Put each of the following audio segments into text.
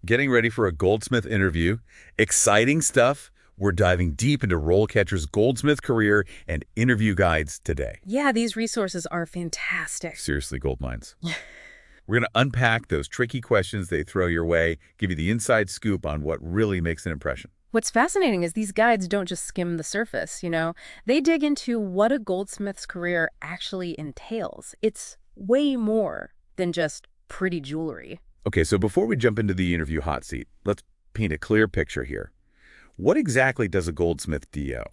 Getting ready for a Goldsmith interview. Exciting stuff. We're diving deep into RoleCatcher's Goldsmith career and interview guides today. Yeah, these resources are fantastic. Seriously, gold mines. We're going to unpack those tricky questions they throw your way, give you the inside scoop on what really makes an impression. What's fascinating is these guides don't just skim the surface, They dig into what a goldsmith's career actually entails. It's way more than just pretty jewelry. Okay, so before we jump into the interview hot seat, let's paint a clear picture here. What exactly does a goldsmith do?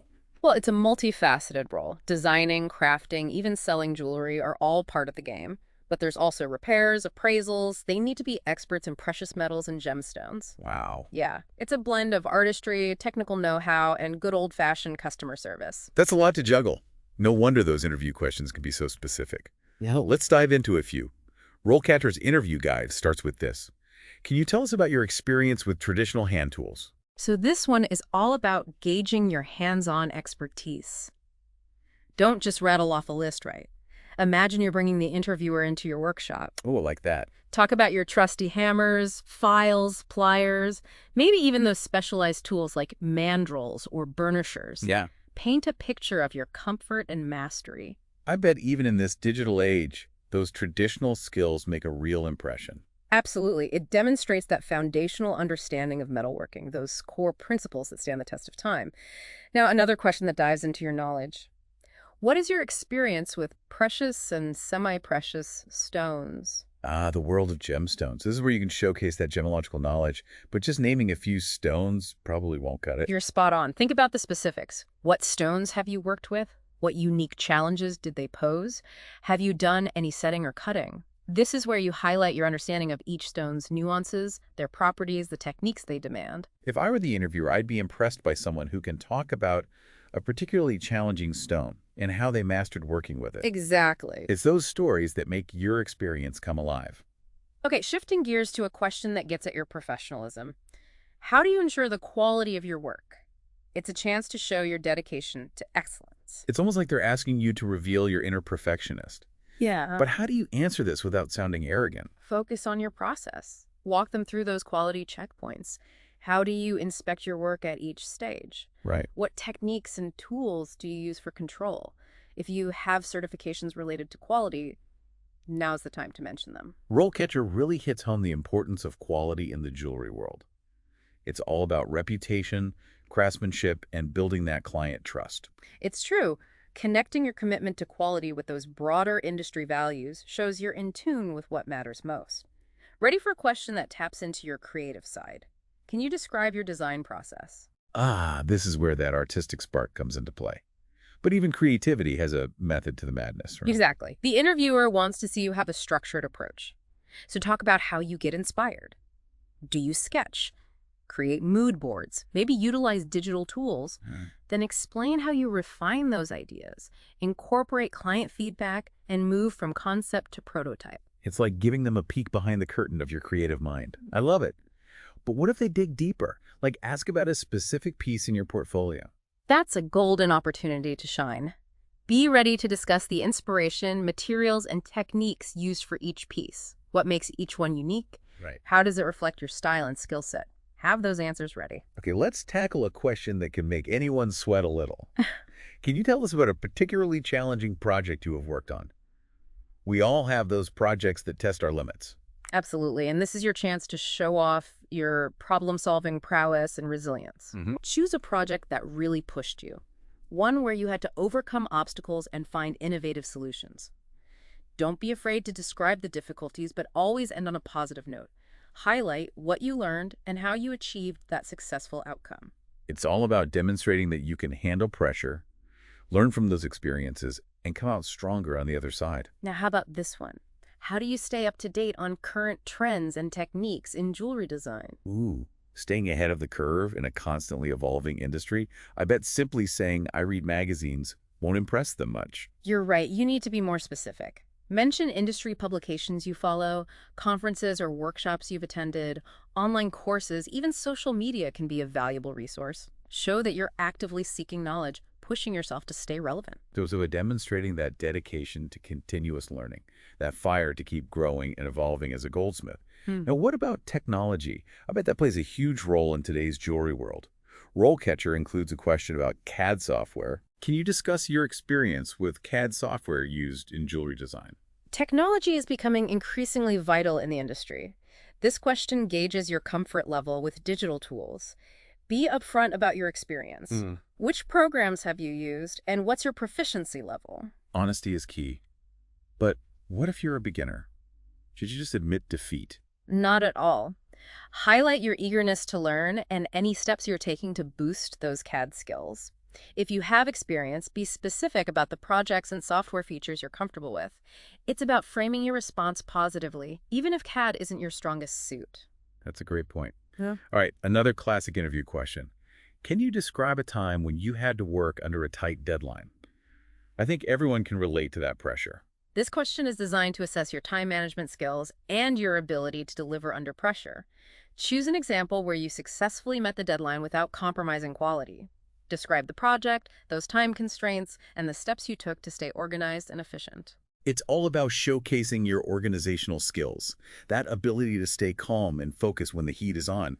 Well, it's a multifaceted role. Designing, crafting, even selling jewelry are all part of the game. But there's also repairs, appraisals. They need to be experts in precious metals and gemstones. Wow. Yeah, it's a blend of artistry, technical know-how, and good old-fashioned customer service. That's a lot to juggle. No wonder those interview questions can be so specific. Now, let's dive into a few. RoleCatcher's interview guide starts with this. Can you tell us about your experience with traditional hand tools? So this one is all about gauging your hands-on expertise. Don't just rattle off a list, right? Imagine you're bringing the interviewer into your workshop. Oh, like that. Talk about your trusty hammers, files, pliers, maybe even those specialized tools like mandrels or burnishers. Yeah. Paint a picture of your comfort and mastery. I bet even in this digital age, those traditional skills make a real impression. Absolutely. It demonstrates that foundational understanding of metalworking, those core principles that stand the test of time. Now, another question that dives into your knowledge. What is your experience with precious and semi-precious stones? The world of gemstones. This is where you can showcase that gemological knowledge, but just naming a few stones probably won't cut it. You're spot on. Think about the specifics. What stones have you worked with? What unique challenges did they pose? Have you done any setting or cutting? This is where you highlight your understanding of each stone's nuances, their properties, the techniques they demand. If I were the interviewer, I'd be impressed by someone who can talk about a particularly challenging stone and how they mastered working with it. Exactly. It's those stories that make your experience come alive. Okay, shifting gears to a question that gets at your professionalism. How do you ensure the quality of your work? It's a chance to show your dedication to excellence. It's almost like they're asking you to reveal your inner perfectionist. Yeah. But how do you answer this without sounding arrogant? Focus on your process. Walk them through those quality checkpoints. How do you inspect your work at each stage? Right. What techniques and tools do you use for control? If you have certifications related to quality, now's the time to mention them. RoleCatcher really hits home the importance of quality in the jewelry world. It's all about reputation, craftsmanship, and building that client trust. It's true. Connecting your commitment to quality with those broader industry values shows you're in tune with what matters most. Ready for a question that taps into your creative side. Can you describe your design process? This is where that artistic spark comes into play. But even creativity has a method to the madness, right? Exactly. The interviewer wants to see you have a structured approach. So talk about how you get inspired. Do you sketch? Create mood boards, maybe utilize digital tools, then explain how you refine those ideas, incorporate client feedback, and move from concept to prototype. It's like giving them a peek behind the curtain of your creative mind. I love it. But what if they dig deeper? Like ask about a specific piece in your portfolio. That's a golden opportunity to shine. Be ready to discuss the inspiration, materials, and techniques used for each piece. What makes each one unique? Right. How does it reflect your style and skill set? Have those answers ready. Okay, let's tackle a question that can make anyone sweat a little. Can you tell us about a particularly challenging project you have worked on? We all have those projects that test our limits. Absolutely, and this is your chance to show off your problem-solving prowess and resilience. Choose a project that really pushed you, one where you had to overcome obstacles and find innovative solutions. Don't be afraid to describe the difficulties, but always end on a positive note. Highlight what you learned and how you achieved that successful outcome. It's all about demonstrating that you can handle pressure, learn from those experiences, and come out stronger on the other side. Now, how about this one? How do you stay up to date on current trends and techniques in jewelry design? Staying ahead of the curve in a constantly evolving industry. I bet simply saying I read magazines won't impress them much. You're right. You need to be more specific. Mention industry publications you follow, conferences or workshops you've attended, online courses, even social media can be a valuable resource. Show that you're actively seeking knowledge, pushing yourself to stay relevant. So demonstrating that dedication to continuous learning, that fire to keep growing and evolving as a goldsmith. Now, what about technology? I bet that plays a huge role in today's jewelry world. RoleCatcher includes a question about CAD software. Can you discuss your experience with CAD software used in jewelry design? Technology is becoming increasingly vital in the industry. This question gauges your comfort level with digital tools. Be upfront about your experience. Which programs have you used, and what's your proficiency level? Honesty is key. But what if you're a beginner? Should you just admit defeat? Not at all. Highlight your eagerness to learn and any steps you're taking to boost those CAD skills. If you have experience, be specific about the projects and software features you're comfortable with. It's about framing your response positively, even if CAD isn't your strongest suit. That's a great point. Yeah. All right, another classic interview question. Can you describe a time when you had to work under a tight deadline? I think everyone can relate to that pressure. This question is designed to assess your time management skills and your ability to deliver under pressure. Choose an example where you successfully met the deadline without compromising quality. Describe the project, those time constraints, and the steps you took to stay organized and efficient. It's all about showcasing your organizational skills, that ability to stay calm and focus when the heat is on.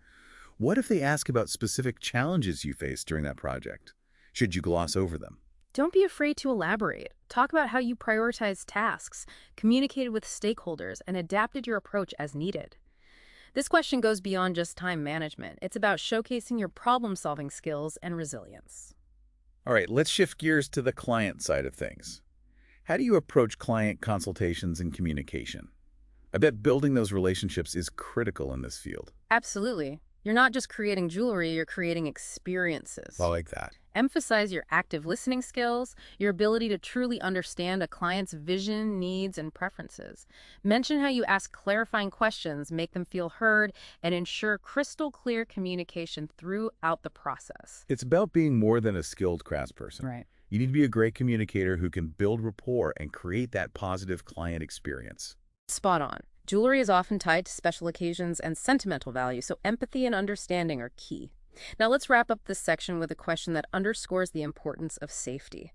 What if they ask about specific challenges you faced during that project? Should you gloss over them? Don't be afraid to elaborate. Talk about how you prioritized tasks, communicated with stakeholders, and adapted your approach as needed. This question goes beyond just time management. It's about showcasing your problem-solving skills and resilience. All right, let's shift gears to the client side of things. How do you approach client consultations and communication? I bet building those relationships is critical in this field. Absolutely. You're not just creating jewelry, you're creating experiences. I like that. Emphasize your active listening skills, your ability to truly understand a client's vision, needs, and preferences. Mention how you ask clarifying questions, make them feel heard, and ensure crystal clear communication throughout the process. It's about being more than a skilled craftsperson. Right. You need to be a great communicator who can build rapport and create that positive client experience. Spot on. Jewelry is often tied to special occasions and sentimental value, so empathy and understanding are key. Now let's wrap up this section with a question that underscores the importance of safety.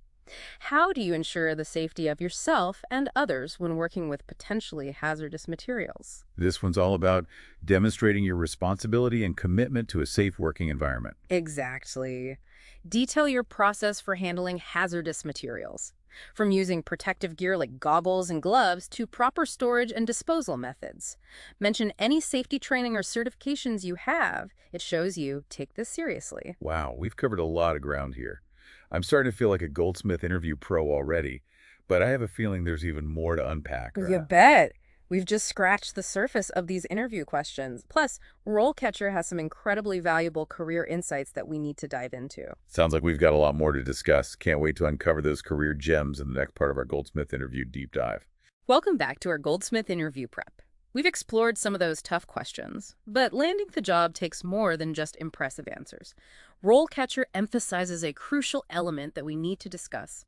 How do you ensure the safety of yourself and others when working with potentially hazardous materials? This one's all about demonstrating your responsibility and commitment to a safe working environment. Exactly. Detail your process for handling hazardous materials, from using protective gear like goggles and gloves to proper storage and disposal methods. Mention any safety training or certifications you have. It shows you take this seriously. Wow, we've covered a lot of ground here. I'm starting to feel like a Goldsmith interview pro already, but I have a feeling there's even more to unpack. You bet. We've just scratched the surface of these interview questions. Plus, RoleCatcher has some incredibly valuable career insights that we need to dive into. Sounds like we've got a lot more to discuss. Can't wait to uncover those career gems in the next part of our Goldsmith interview deep dive. Welcome back to our Goldsmith interview prep. We've explored some of those tough questions, but landing the job takes more than just impressive answers. RoleCatcher emphasizes a crucial element that we need to discuss: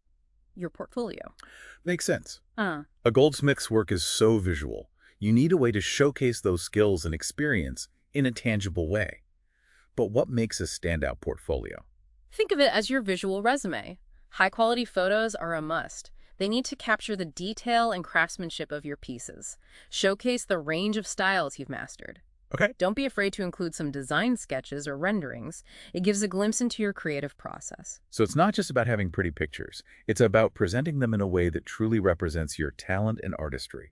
your portfolio. Makes sense. A goldsmith's work is so visual. You need a way to showcase those skills and experience in a tangible way. But what makes a standout portfolio? Think of it as your visual resume. High-quality photos are a must. They need to capture the detail and craftsmanship of your pieces. Showcase the range of styles you've mastered. Okay. Don't be afraid to include some design sketches or renderings. It gives a glimpse into your creative process. So it's not just about having pretty pictures. It's about presenting them in a way that truly represents your talent and artistry.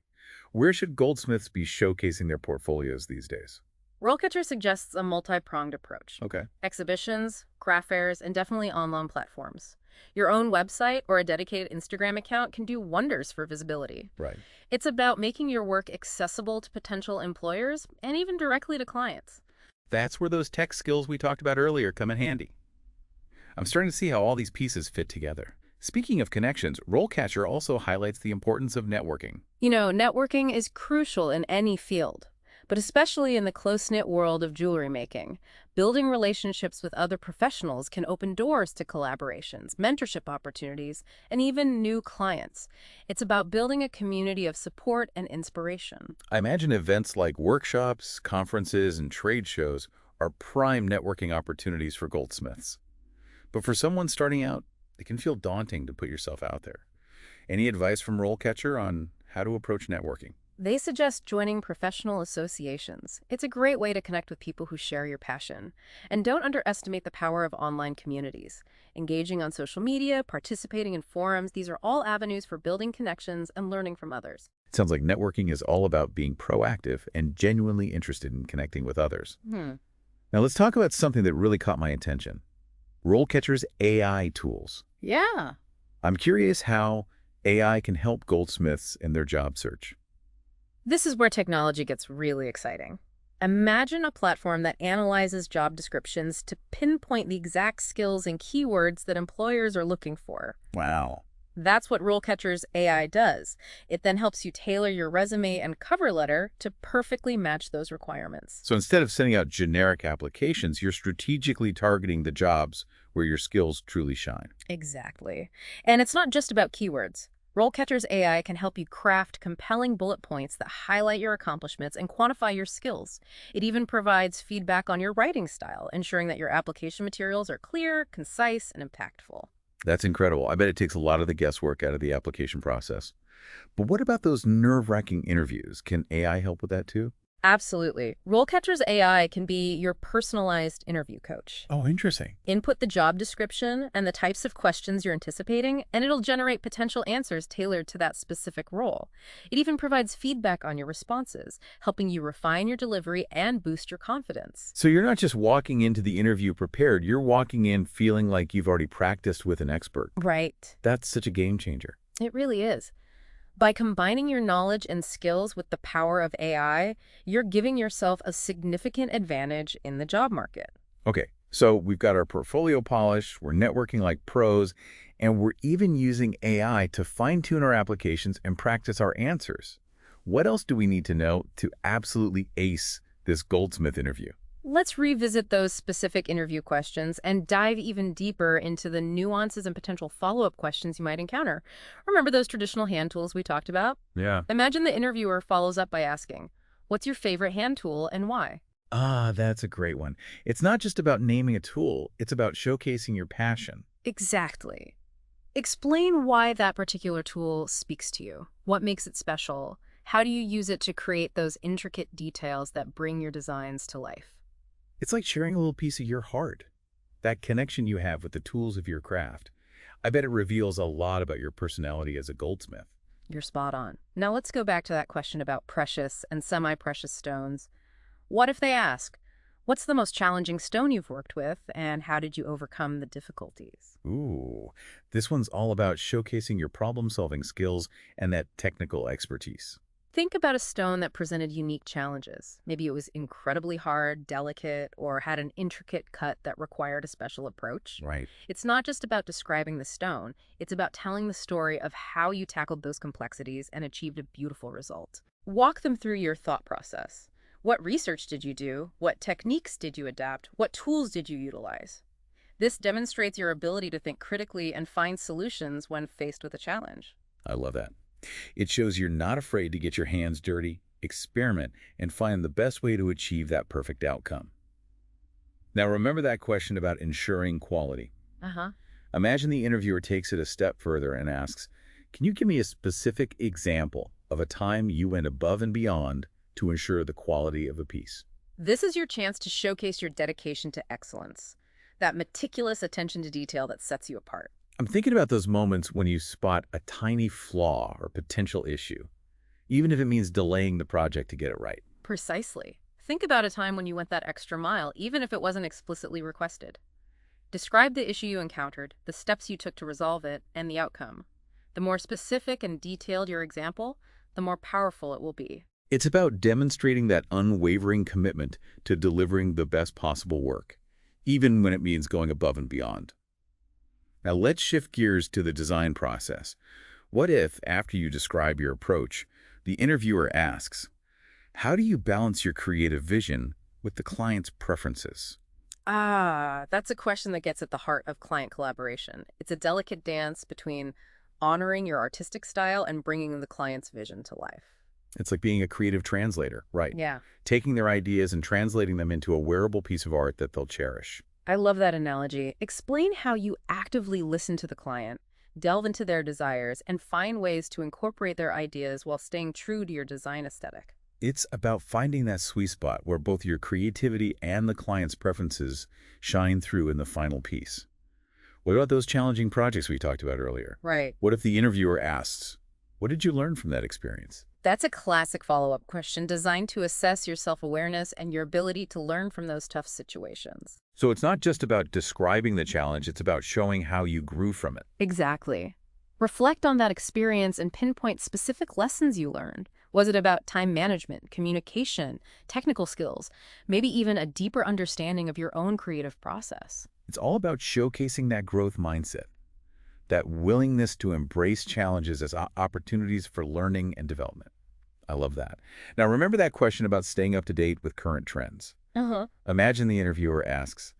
Where should goldsmiths be showcasing their portfolios these days? RoleCatcher suggests a multi-pronged approach. Okay. Exhibitions, craft fairs, and definitely online platforms. Your own website or a dedicated Instagram account can do wonders for visibility. Right. It's about making your work accessible to potential employers and even directly to clients. That's where those tech skills we talked about earlier come in handy. I'm starting to see how all these pieces fit together. Speaking of connections, RoleCatcher also highlights the importance of networking. You know, networking is crucial in any field, but especially in the close-knit world of jewelry making. Building relationships with other professionals can open doors to collaborations, mentorship opportunities, and even new clients. It's about building a community of support and inspiration. I imagine events like workshops, conferences, and trade shows are prime networking opportunities for goldsmiths. But for someone starting out, it can feel daunting to put yourself out there. Any advice from RoleCatcher on how to approach networking? They suggest joining professional associations. It's a great way to connect with people who share your passion. And don't underestimate the power of online communities. Engaging on social media, participating in forums, these are all avenues for building connections and learning from others. It sounds like networking is all about being proactive and genuinely interested in connecting with others. Now let's talk about something that really caught my attention. RoleCatcher's AI tools. Yeah. I'm curious how AI can help goldsmiths in their job search. This is where technology gets really exciting. Imagine a platform that analyzes job descriptions to pinpoint the exact skills and keywords that employers are looking for. Wow. That's what RoleCatcher's AI does. It then helps you tailor your resume and cover letter to perfectly match those requirements. So instead of sending out generic applications, you're strategically targeting the jobs where your skills truly shine. Exactly. And it's not just about keywords. RoleCatcher's AI can help you craft compelling bullet points that highlight your accomplishments and quantify your skills. It even provides feedback on your writing style, ensuring that your application materials are clear, concise, and impactful. That's incredible. I bet it takes a lot of the guesswork out of the application process. But what about those nerve-wracking interviews? Can AI help with that too? Absolutely. RoleCatcher's AI can be your personalized interview coach. Oh, interesting. Input the job description and the types of questions you're anticipating, and it'll generate potential answers tailored to that specific role. It even provides feedback on your responses, helping you refine your delivery and boost your confidence. So you're not just walking into the interview prepared, you're walking in feeling like you've already practiced with an expert. Right. That's such a game changer. It really is. By combining your knowledge and skills with the power of AI, you're giving yourself a significant advantage in the job market. Okay, so we've got our portfolio polished, we're networking like pros, and we're even using AI to fine-tune our applications and practice our answers. What else do we need to know to absolutely ace this Goldsmith interview? Let's revisit those specific interview questions and dive even deeper into the nuances and potential follow-up questions you might encounter. Remember those traditional hand tools we talked about? Yeah. Imagine the interviewer follows up by asking, "What's your favorite hand tool and why?" Ah, that's a great one. It's not just about naming a tool, it's about showcasing your passion. Exactly. Explain why that particular tool speaks to you. What makes it special? How do you use it to create those intricate details that bring your designs to life? It's like sharing a little piece of your heart, that connection you have with the tools of your craft. I bet it reveals a lot about your personality as a goldsmith. You're spot on. Now let's go back to that question about precious and semi-precious stones. What if they ask, what's the most challenging stone you've worked with, and how did you overcome the difficulties? Ooh, this one's all about showcasing your problem-solving skills and that technical expertise. Think about a stone that presented unique challenges. Maybe it was incredibly hard, delicate, or had an intricate cut that required a special approach. Right. It's not just about describing the stone. It's about telling the story of how you tackled those complexities and achieved a beautiful result. Walk them through your thought process. What research did you do? What techniques did you adapt? What tools did you utilize? This demonstrates your ability to think critically and find solutions when faced with a challenge. I love that. It shows you're not afraid to get your hands dirty, experiment, and find the best way to achieve that perfect outcome. Now remember that question about ensuring quality. Imagine the interviewer takes it a step further and asks, can you give me a specific example of a time you went above and beyond to ensure the quality of a piece? This is your chance to showcase your dedication to excellence, that meticulous attention to detail that sets you apart. I'm thinking about those moments when you spot a tiny flaw or potential issue, even if it means delaying the project to get it right. Precisely. Think about a time when you went that extra mile, even if it wasn't explicitly requested. Describe the issue you encountered, the steps you took to resolve it, and the outcome. The more specific and detailed your example, the more powerful it will be. It's about demonstrating that unwavering commitment to delivering the best possible work, even when it means going above and beyond. Now let's shift gears to the design process. What if, after you describe your approach, the interviewer asks, how do you balance your creative vision with the client's preferences? That's a question that gets at the heart of client collaboration. It's a delicate dance between honoring your artistic style and bringing the client's vision to life. It's like being a creative translator, right? Yeah. Taking their ideas and translating them into a wearable piece of art that they'll cherish. I love that analogy. Explain how you actively listen to the client. delve into their desires, and find ways to incorporate their ideas while staying true to your design aesthetic. It's about finding that sweet spot where both your creativity and the client's preferences shine through in the final piece. What about those challenging projects we talked about earlier? Right. What if the interviewer asks, what did you learn from that experience? That's a classic follow-up question designed to assess your self-awareness and your ability to learn from those tough situations. So it's not just about describing the challenge, it's about showing how you grew from it. Exactly. Reflect on that experience and pinpoint specific lessons you learned. Was it about time management, communication, technical skills, maybe even a deeper understanding of your own creative process? It's all about showcasing that growth mindset, that willingness to embrace challenges as opportunities for learning and development. I love that. Now, remember that question about staying up to date with current trends? Imagine the interviewer asks,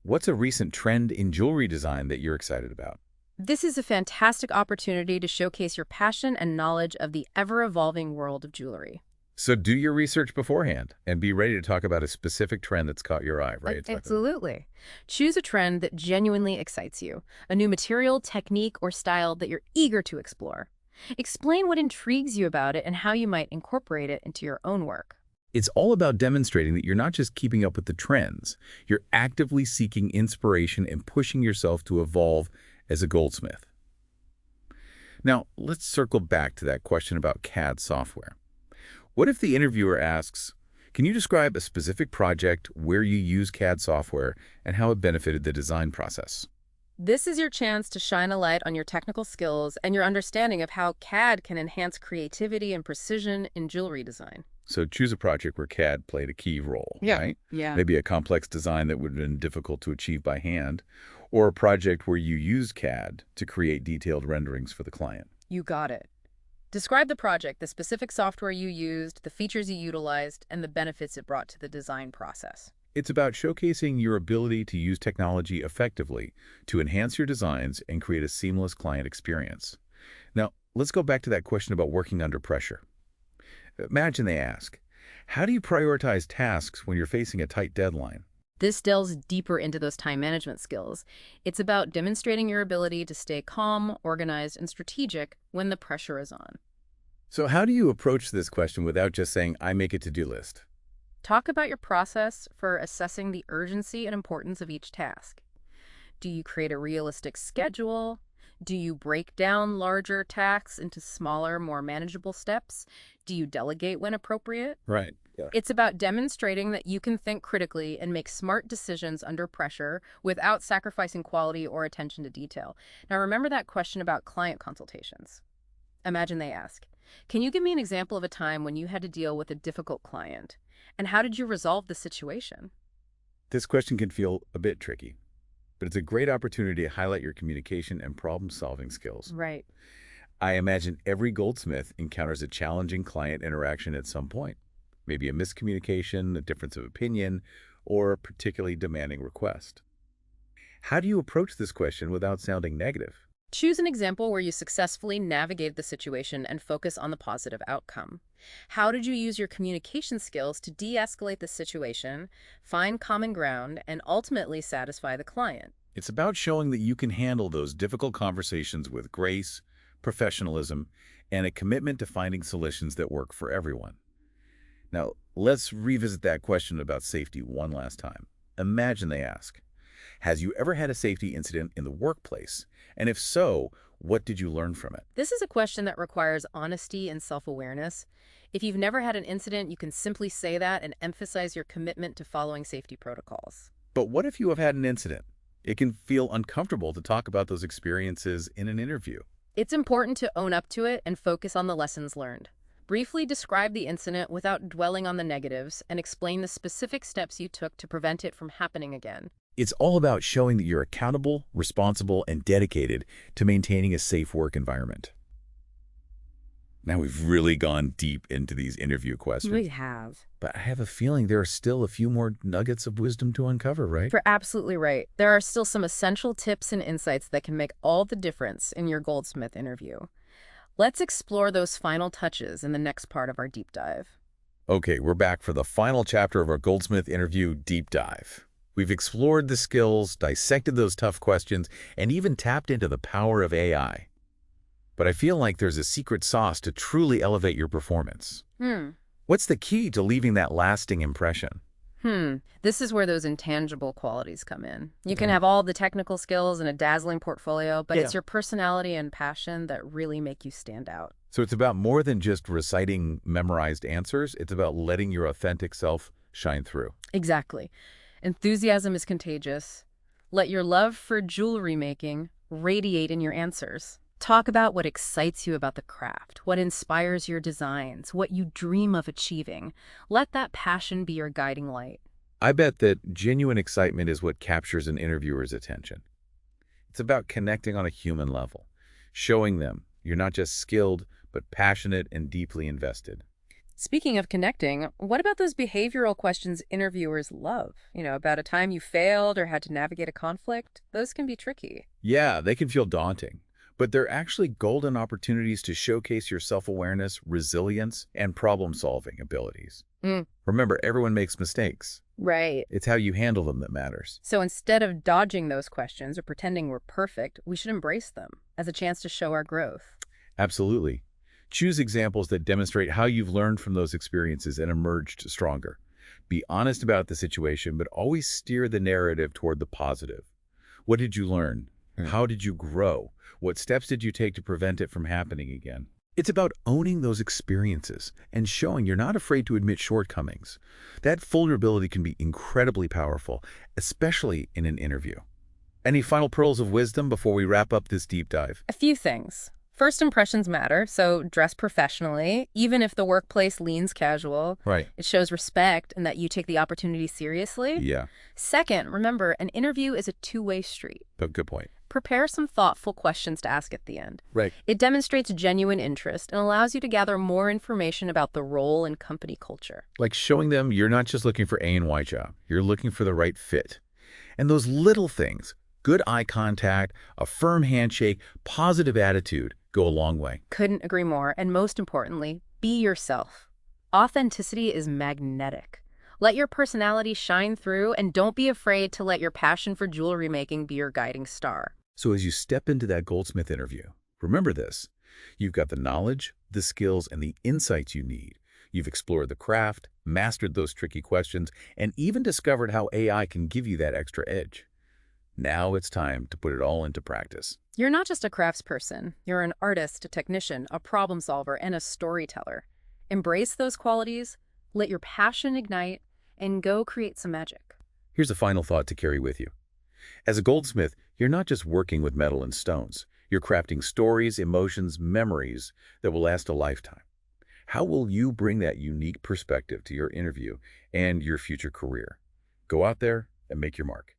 what's a recent trend in jewelry design that you're excited about? This is a fantastic opportunity to showcase your passion and knowledge of the ever-evolving world of jewelry. So do your research beforehand and be ready to talk about a specific trend that's caught your eye, right? Absolutely. Choose a trend that genuinely excites you, a new material, technique, or style that you're eager to explore. Explain what intrigues you about it and how you might incorporate it into your own work. It's all about demonstrating that you're not just keeping up with the trends. You're actively seeking inspiration and pushing yourself to evolve as a goldsmith. Now, let's circle back to that question about CAD software. What if the interviewer asks, can you describe a specific project where you use CAD software and how it benefited the design process? This is your chance to shine a light on your technical skills and your understanding of how CAD can enhance creativity and precision in jewelry design. So choose a project where CAD played a key role, right? Yeah. Maybe a complex design that would have been difficult to achieve by hand, or a project where you used CAD to create detailed renderings for the client. You got it. Describe the project, the specific software you used, the features you utilized, and the benefits it brought to the design process. It's about showcasing your ability to use technology effectively to enhance your designs and create a seamless client experience. Now, let's go back to that question about working under pressure. Imagine they ask, how do you prioritize tasks when you're facing a tight deadline? This delves deeper into those time management skills. It's about demonstrating your ability to stay calm, organized, and strategic when the pressure is on. So how do you approach this question without just saying, I make a to-do list? Talk about your process for assessing the urgency and importance of each task. Do you create a realistic schedule? Do you break down larger tasks into smaller, more manageable steps? Do you delegate when appropriate? Right. Yeah. It's about demonstrating that you can think critically and make smart decisions under pressure without sacrificing quality or attention to detail. Now, remember that question about client consultations. Imagine they ask, can you give me an example of a time when you had to deal with a difficult client? And how did you resolve the situation? This question can feel a bit tricky, but it's a great opportunity to highlight your communication and problem-solving skills. Right. I imagine every goldsmith encounters a challenging client interaction at some point. Maybe a miscommunication, a difference of opinion, or a particularly demanding request. How do you approach this question without sounding negative? Choose an example where you successfully navigated the situation and focus on the positive outcome. How did you use your communication skills to de-escalate the situation, find common ground, and ultimately satisfy the client? It's about showing that you can handle those difficult conversations with grace, professionalism, and a commitment to finding solutions that work for everyone. Now, let's revisit that question about safety one last time. Imagine they ask, has you ever had a safety incident in the workplace? And if so, what did you learn from it? This is a question that requires honesty and self-awareness. If you've never had an incident, you can simply say that and emphasize your commitment to following safety protocols. But what if you have had an incident? It can feel uncomfortable to talk about those experiences in an interview. It's important to own up to it and focus on the lessons learned. Briefly describe the incident without dwelling on the negatives and explain the specific steps you took to prevent it from happening again. It's all about showing that you're accountable, responsible, and dedicated to maintaining a safe work environment. Now we've really gone deep into these interview questions. We have. But I have a feeling there are still a few more nuggets of wisdom to uncover, right? You're absolutely right. There are still some essential tips and insights that can make all the difference in your Goldsmith interview. Let's explore those final touches in the next part of our deep dive. Okay, we're back for the final chapter of our Goldsmith interview deep dive. We've explored the skills, dissected those tough questions, and even tapped into the power of AI. But I feel like there's a secret sauce to truly elevate your performance. What's the key to leaving that lasting impression? This is where those intangible qualities come in. You can have all the technical skills and a dazzling portfolio, but it's your personality and passion that really make you stand out. So it's about more than just reciting memorized answers. It's about letting your authentic self shine through. Exactly. Enthusiasm is contagious. Let your love for jewelry making radiate in your answers. Talk about what excites you about the craft, what inspires your designs, what you dream of achieving. Let that passion be your guiding light. I bet that genuine excitement is what captures an interviewer's attention. It's about connecting on a human level, showing them you're not just skilled, but passionate and deeply invested. Speaking of connecting, what about those behavioral questions interviewers love? About a time you failed or had to navigate a conflict? Those can be tricky. Yeah, they can feel daunting, but they're actually golden opportunities to showcase your self-awareness, resilience, and problem-solving abilities. Remember, everyone makes mistakes. Right. It's how you handle them that matters. So instead of dodging those questions or pretending we're perfect, we should embrace them as a chance to show our growth. Absolutely. Choose examples that demonstrate how you've learned from those experiences and emerged stronger. Be honest about the situation, but always steer the narrative toward the positive. What did you learn? How did you grow? What steps did you take to prevent it from happening again? It's about owning those experiences and showing you're not afraid to admit shortcomings. That vulnerability can be incredibly powerful, especially in an interview. Any final pearls of wisdom before we wrap up this deep dive? A few things. First impressions matter, so dress professionally, even if the workplace leans casual. Right. It shows respect and that you take the opportunity seriously. Yeah. Second, remember, an interview is a two-way street. Good point. Prepare some thoughtful questions to ask at the end. Right. It demonstrates genuine interest and allows you to gather more information about the role and company culture. Like showing them you're not just looking for A and Y job. You're looking for the right fit. And those little things, good eye contact, a firm handshake, positive attitude, go a long way. Couldn't agree more. And most importantly, be yourself. Authenticity is magnetic. Let your personality shine through and don't be afraid to let your passion for jewelry making be your guiding star. So as you step into that Goldsmith interview, remember this. You've got the knowledge, the skills, and the insights you need. You've explored the craft, mastered those tricky questions, and even discovered how AI can give you that extra edge. Now it's time to put it all into practice. You're not just a craftsperson. You're an artist, a technician, a problem solver, and a storyteller. Embrace those qualities, let your passion ignite, and go create some magic. Here's a final thought to carry with you. As a goldsmith, you're not just working with metal and stones. You're crafting stories, emotions, memories that will last a lifetime. How will you bring that unique perspective to your interview and your future career? Go out there and make your mark.